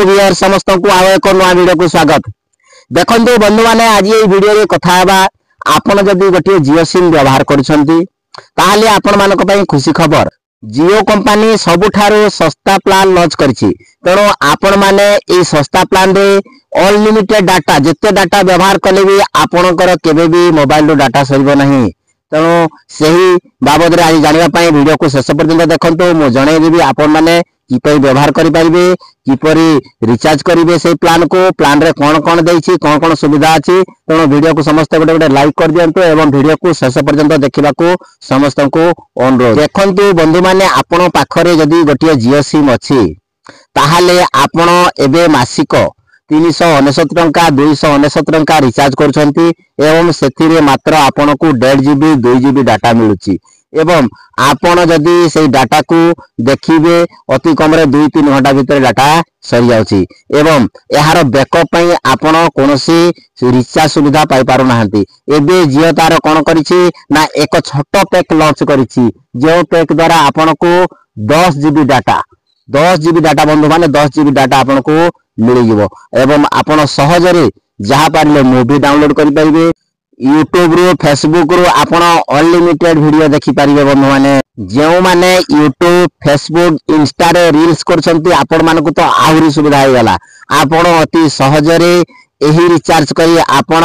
Viewer समस्त को आउ एक नुआ वीडियो को स्वागत। देखंतु बंधु माने आज ये वीडियो रे कथा हेबा आपण जदि गोटे जियो सिम व्यवहार करछंती ताहाले आपण मानक पई खुशी खबर जियो कंपनी सबुठारो सस्ता प्लान लॉन्च करछि। तेणु आपण माने ए सस्ता प्लान रे अनलिमिटेड डाटा जेते डाटा व्यवहार कले भी आपणकर केबे भी मोबाइल रो डाटा सरिबो नहीं। तेणु सही बाबद रे आज जानिबा पई वीडियो को शेष पर्यंत देखंतु। मो जणे देबी आपण माने किपरि व्यवहार करि परिबे किपरि रिचार्ज करिवे से प्लान को प्लान रे कोन कोन देछि कोन कोन सुविधा अछि। तेणु वीडियो को समस्त गोटे गोटे लाइक कर दियंतु एवं वीडियो को शेष पर्यंत देखिबा को समस्त को अनुरोध। देखंतु बंधु माने आपण पाखरे जदि गोटे जियो सिम अछि ताहाले आपण एबे मासिक 399 टंका 299 टंका रिचार्ज करछंती एवं सेथिरे मात्र आपण को 1.5 GB 2 GB डाटा मिलुची एवं आपण जदि से डाटा को देखिबे अति कम रे 2-3 घंटा भीतर डाटा सरी जाउची एवं एहार बैकअप पई आपण कोनोसी रिचार्ज सुविधा पाई पारु नाहंती। एबे जियो तार कोन करिछि ना एक छोट पैक लॉन्च करिछि जो पैक द्वारा आपण को 10 GB डाटा बंधु माने 10 GB डाटा आपण को मिल जिवो एवं आपण सहजरे जहा पारले मूवी डाउनलोड करि परिबे। यूट्यूब रो फेसबुक रो आपण अनलिमिटेड वीडियो देखि परिबे बंधु माने। जेउ माने यूट्यूब फेसबुक इंस्टा रे रील्स करछंती आपण मानको तो आहुरी सुविधा हो गला। आपण अति सहजरे एही रिचार्ज करी आपण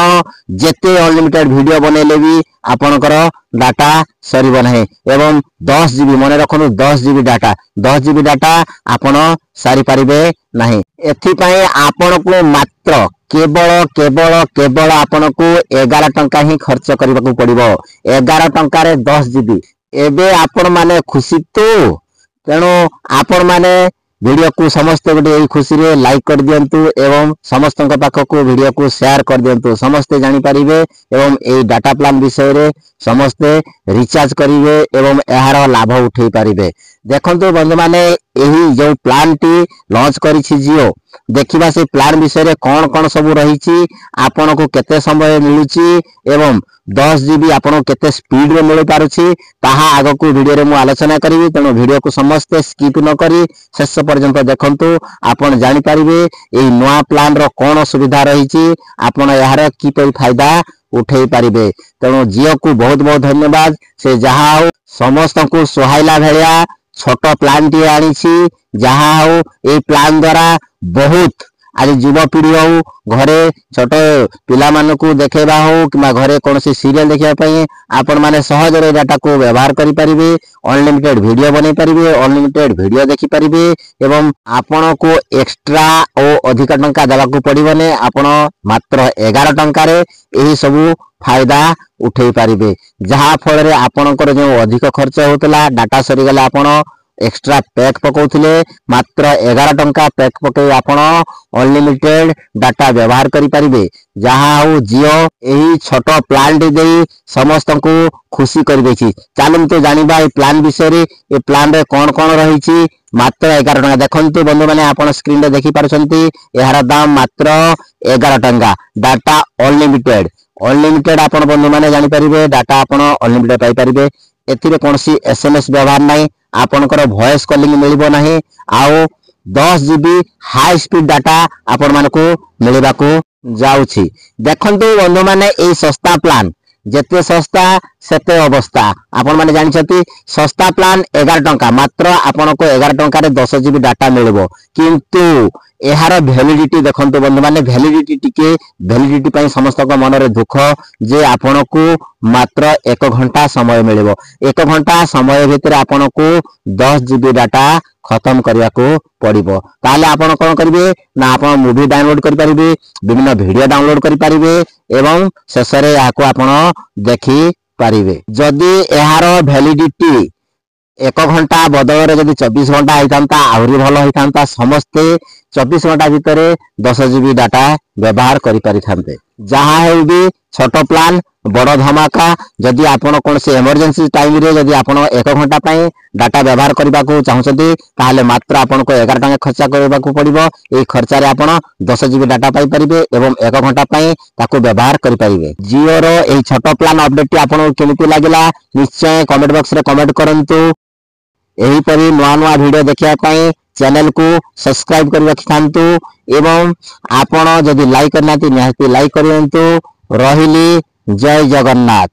जेते अनलिमिटेड वीडियो बनेले भी आपणकर डाटा सरीब नहीं एवं 10 GB मन रखनु 10 GB डाटा आपण सारी पारिबे नहीं। एथि पई आपण को मात्र केवल आपण को 11 टंका ही खर्च करबा को पड़िबो। 11 टंका रे 10 GB। एबे आपण माने खुशी तो तेणु आपण माने वीडियो को समस्त गोटे खुशी रे लाइक कर दियंतु एवं समस्त पाख को वीडियो को शेयर कर दियंतु। समस्ते जानि परिबे एवं ए डाटा प्लान विषय रे समस्ते रिचार्ज करिवे एवं एहार लाभ उठै परिबे। देखंतु बंधु माने एही जो प्लान टी लॉन्च करिछि जियो देखिबा से प्लान विषय रे कोन कोन सब रहिछि आपण को केते समय मिलुछि एवं 10 GB आपण केते स्पीड रे मिल पारुछि ताहा आगो को वीडियो रे मु आलोचना करिवि। तेणु वीडियो को समस्त स्किप न करी शेष पर्यंत देखंतु आपण जानि परिबे एही नवा प्लान रो कोन सुविधा रहिछि आपण यार की पई फायदा उठै परिबे। तेणु जियो को बहुत बहुत धन्यवाद। से जहा हो समस्त को सोहाइला भेलिया छोट प्लान टी आनिछि जहा हो ए प्लान द्वारा बहुत आज युवपीढ़ी हो घरे छोट पिला मान को देखेबा हो कि घरे कौन सीरियल देखा आपण माने सहज रे डाटा को व्यवहार करि परिबे। अनलिमिटेड वीडियो बनै परिबे अनलिमिटेड वीडियो देखि परिबे एवं आपण को एक्स्ट्रा और अधिक टंका देबा को पड़िबो ने। आपण मात्र 11 टंका रे एही सब फायदा उठै परिबे जहा फल रे आपणकर जो अधिक खर्च होतला डाटा सरी गला आपण एक्स्ट्रा पैक पकाउथिले मात्र 11 टंका पैक पके आपण अनलिमिटेड डाटा व्यवहार करि परिबे। जहा हो जियो एही छोट प्लान दे समस्त को खुशी कर देछि। चालम तो जानिबा ए प्लान विषय रे ए प्लान रे कोन कोन रहिछि मात्र 11 टंका। देखंतु बंधु माने आपण स्क्रीन रे देखि पारुछंती एहार दाम मात्र 11 टंका डाटा अनलिमिटेड आपण बंधु माने जानि परिबे डाटा आपण अनलिमिटेड पाई परिबे। एथिरे कोनसी SMS व्यवहार नाही आपणकर वॉइस कॉलिंग मिलिबो नाही आउ 10 GB हाई स्पीड डाटा आपण मानको मिलिबा को जाउछि। देखंतु बंधु माने ए सस्ता प्लान जेते सस्ता सेते अवस्था आपण माने जानि छथि सस्ता प्लान 11 टंका मात्र आपण को 11 टंका रे 10 GB डाटा मिलबो। किंतु एहार वैलिडिटी देखंतु बंधु माने वैलिडिटी पई समस्त को मन रे दुख जे आपण को मात्र 1 घंटा समय मिलबो। 1 घंटा समय भीतर आपण को 10 GB डाटा खत्म करिया को पड़िबो। ताले आपण कोन करिवे ना आपण मूवी डाउनलोड करि परिबे विभिन्न वीडियो डाउनलोड करि परिबे एवं शेषरे याको आपण देखि परिबे। जदि एहार वैलिडिटी 1 घंटा बदल रे जदि 24 घंटा आइतांता आहुरी भलो होइतांता समस्ते 24 घंटा भीतर 10 GB डाटा व्यवहार करि परिथांते। जहा हेउ भी छोट प्लान बड़ धमाका जदि आपण कोन से इमरजेंसी टाइम रे जदि आपण 1 घंटा पई डाटा व्यवहार करबा को चाहउछथि ताले मात्र आपण को 11 टंका खर्च करबा को पड़िबो। ए खर्च रे आपण 10 GB डाटा पाई परिबे एवं 1 घंटा पई ताको व्यवहार करि परिबे। जियो रो ए छोट प्लान अपडेट आपण केमिति लागिला निश्चय कमेंट बॉक्स रे कमेंट करंतु। एही परि नुआ नुआ वीडियो देखिया पई चैनल को सब्सक्राइब कर रखिथांतु एवं आपण जदि लाइक करनाती निहाती लाइक करियंतु। रहिली जय जगन्नाथ।